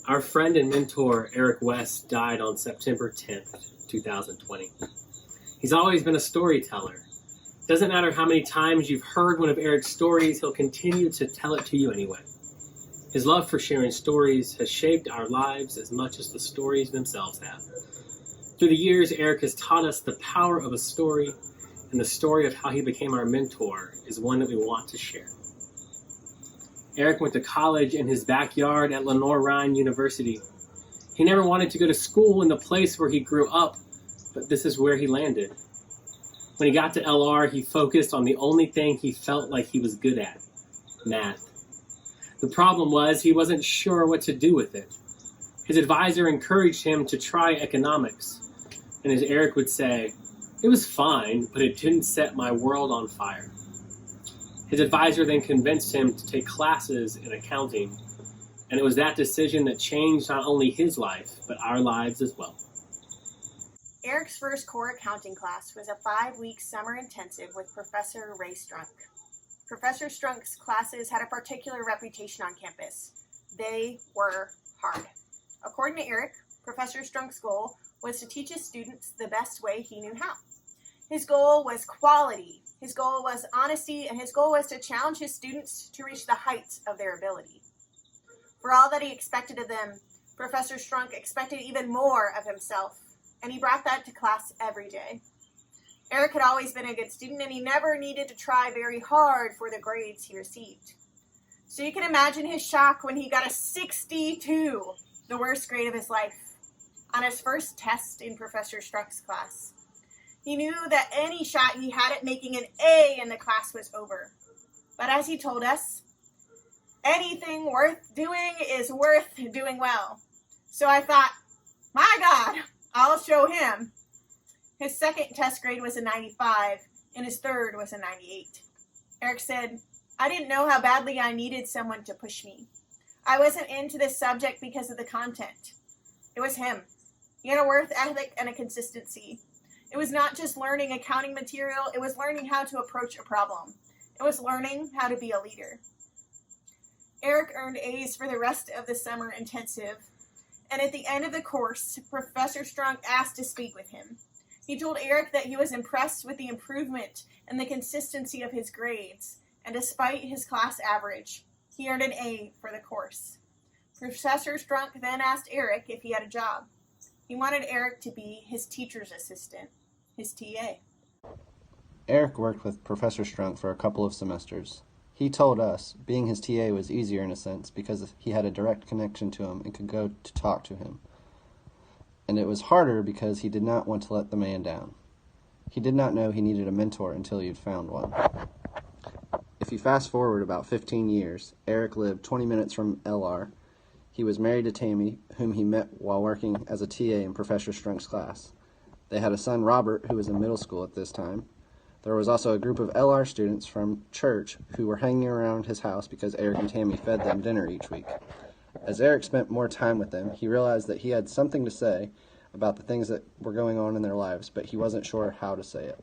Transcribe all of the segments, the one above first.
Our friend and mentor, Eric West, died on September 10th, 2020. He's always been a storyteller. Doesn't matter how many times you've heard one of Eric's stories, he'll continue to tell it to you anyway. His love for sharing stories has shaped our lives as much as the stories themselves have. Through the years, Eric has taught us the power of a story, and the story of how he became our mentor is one that we want to share. Eric went to college in his backyard at Lenoir-Rhyne University. He never wanted to go to school in the place where he grew up, but this is where he landed. When he got to LR, he focused on the only thing he felt like he was good at, math. The problem was he wasn't sure what to do with it. His advisor encouraged him to try economics, and as Eric would say, it was fine, but it didn't set my world on fire. His advisor then convinced him to take classes in accounting, and it was that decision that changed not only his life, but our lives as well. Eric's first core accounting class was a 5-week summer intensive with Professor Ray Strunk. Professor Strunk's classes had a particular reputation on campus. They were hard. According to Eric, Professor Strunk's goal was to teach his students the best way he knew how. His goal was quality, his goal was honesty, and his goal was to challenge his students to reach the heights of their ability. For all that he expected of them, Professor Strunk expected even more of himself, and he brought that to class every day. Eric had always been a good student, and he never needed to try very hard for the grades he received. So you can imagine his shock when he got a 62, the worst grade of his life, on his first test in Professor Strunk's class. He knew that any shot he had at making an A in the class was over. But as he told us, anything worth doing is worth doing well. So I thought, my God, I'll show him. His second test grade was a 95, and his third was a 98. Eric said, I didn't know how badly I needed someone to push me. I wasn't into this subject because of the content. It was him. He had a work ethic and a consistency. It was not just learning accounting material, it was learning how to approach a problem. It was learning how to be a leader. Eric earned A's for the rest of the summer intensive, and at the end of the course, Professor Strunk asked to speak with him. He told Eric that he was impressed with the improvement and the consistency of his grades, and despite his class average, he earned an A for the course. Professor Strunk then asked Eric if he had a job. He wanted Eric to be his teacher's assistant, his TA. Eric worked with Professor Strunk for a couple of semesters. He told us being his TA was easier in a sense because he had a direct connection to him and could go to talk to him. And it was harder because he did not want to let the man down. He did not know he needed a mentor until he had found one. If you fast forward about 15 years, Eric lived 20 minutes from LR. He was married to Tammy, whom he met while working as a TA in Professor Strunk's class. They had a son, Robert, who was in middle school at this time. There was also a group of LR students from church who were hanging around his house because Eric and Tammy fed them dinner each week. As Eric spent more time with them, he realized that he had something to say about the things that were going on in their lives, but he wasn't sure how to say it.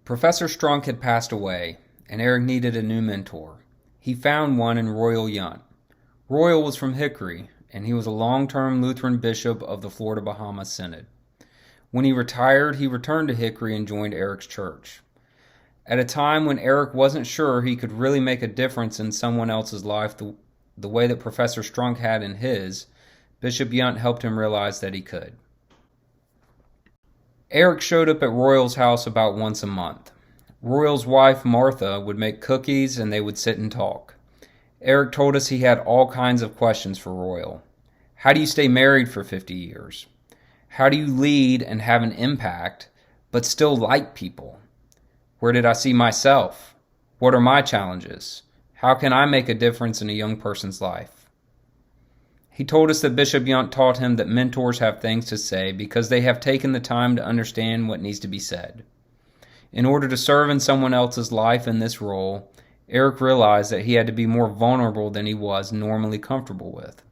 Professor Strunk had passed away, and Eric needed a new mentor. He found one in Royal Yunt. Royal was from Hickory, and he was a long-term Lutheran bishop of the Florida Bahamas Synod. When he retired, he returned to Hickory and joined Eric's church. At a time when Eric wasn't sure he could really make a difference in someone else's life the way that Professor Strunk had in his, Bishop Yunt helped him realize that he could. Eric showed up at Royal's house about once a month. Royal's wife, Martha, would make cookies and they would sit and talk. Eric told us he had all kinds of questions for Royal. How do you stay married for 50 years? How do you lead and have an impact, but still like people? Where did I see myself? What are my challenges? How can I make a difference in a young person's life? He told us that Bishop Yunt taught him that mentors have things to say because they have taken the time to understand what needs to be said. In order to serve in someone else's life in this role, Eric realized that he had to be more vulnerable than he was normally comfortable with.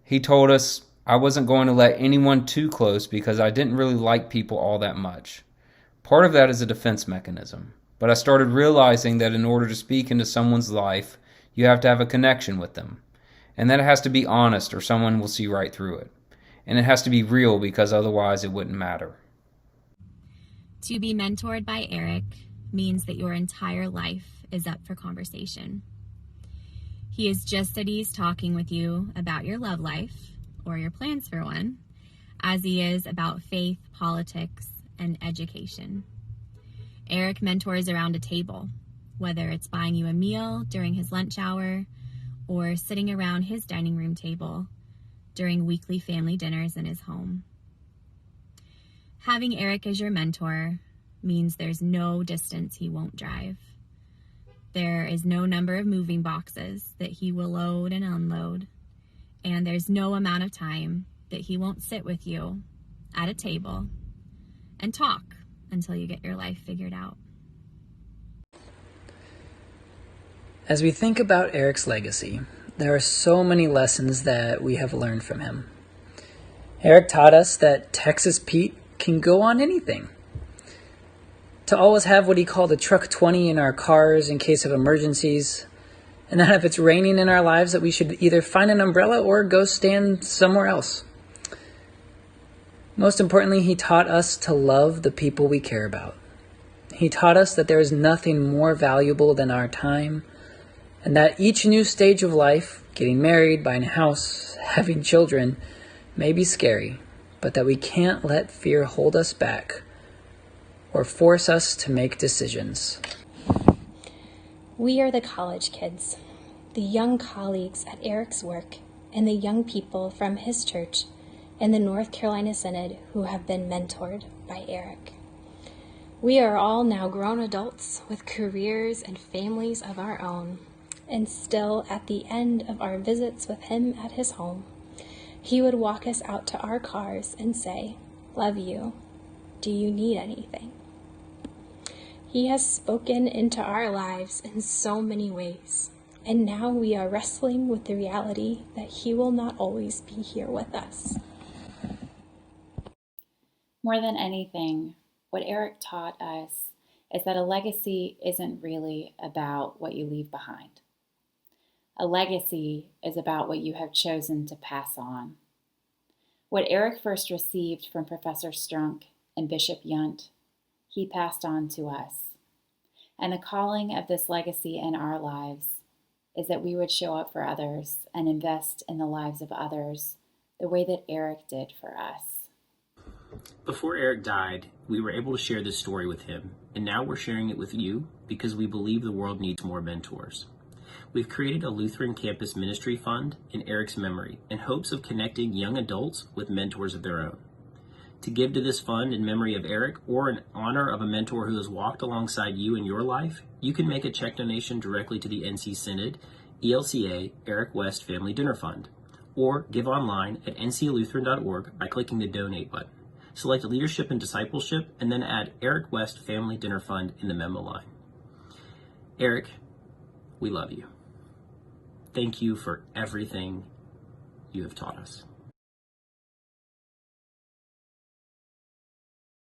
He told us, I wasn't going to let anyone too close because I didn't really like people all that much. Part of that is a defense mechanism, but I started realizing that in order to speak into someone's life, you have to have a connection with them. and that it has to be honest or someone will see right through it. And it has to be real because otherwise it wouldn't matter. To be mentored by Eric means that your entire life is up for conversation. He is just at ease talking with you about your love life, or your plans for one, as he is about faith, politics, and education. Eric mentors around a table, whether it's buying you a meal during his lunch hour or sitting around his dining room table during weekly family dinners in his home. Having Eric as your mentor means there's no distance he won't drive. There is no number of moving boxes that he will load and unload, and there's no amount of time that he won't sit with you at a table and talk until you get your life figured out. As we think about Eric's legacy, there are so many lessons that we have learned from him. Eric taught us that Texas Pete can go on anything. To always have what he called a truck 20 in our cars in case of emergencies, and that if it's raining in our lives that we should either find an umbrella or go stand somewhere else. Most importantly, he taught us to love the people we care about. He taught us that there is nothing more valuable than our time, and that each new stage of life, getting married, buying a house, having children, may be scary, but that we can't let fear hold us back or force us to make decisions. We are the college kids, the young colleagues at Eric's work, and the young people from his church and the North Carolina Synod who have been mentored by Eric. We are all now grown adults with careers and families of our own, and still at the end of our visits with him at his home, he would walk us out to our cars and say, "Love you. Do you need anything?" He has spoken into our lives in so many ways, and now we are wrestling with the reality that he will not always be here with us. More than anything, what Eric taught us is that a legacy isn't really about what you leave behind. A legacy is about what you have chosen to pass on. What Eric first received from Professor Strunk and Bishop Yunt, he passed on to us. And the calling of this legacy in our lives is that we would show up for others and invest in the lives of others the way that Eric did for us. Before Eric died, we were able to share this story with him, and now we're sharing it with you because we believe the world needs more mentors. We've created a Lutheran campus ministry fund in Eric's memory in hopes of connecting young adults with mentors of their own. To give to this fund in memory of Eric or in honor of a mentor who has walked alongside you in your life, you can make a check donation directly to the NC Synod, ELCA, Eric West Family Dinner Fund, or give online at nclutheran.org by clicking the Donate button. Select Leadership and Discipleship, and then add Eric West Family Dinner Fund in the memo line. Eric, we love you. Thank you for everything you have taught us.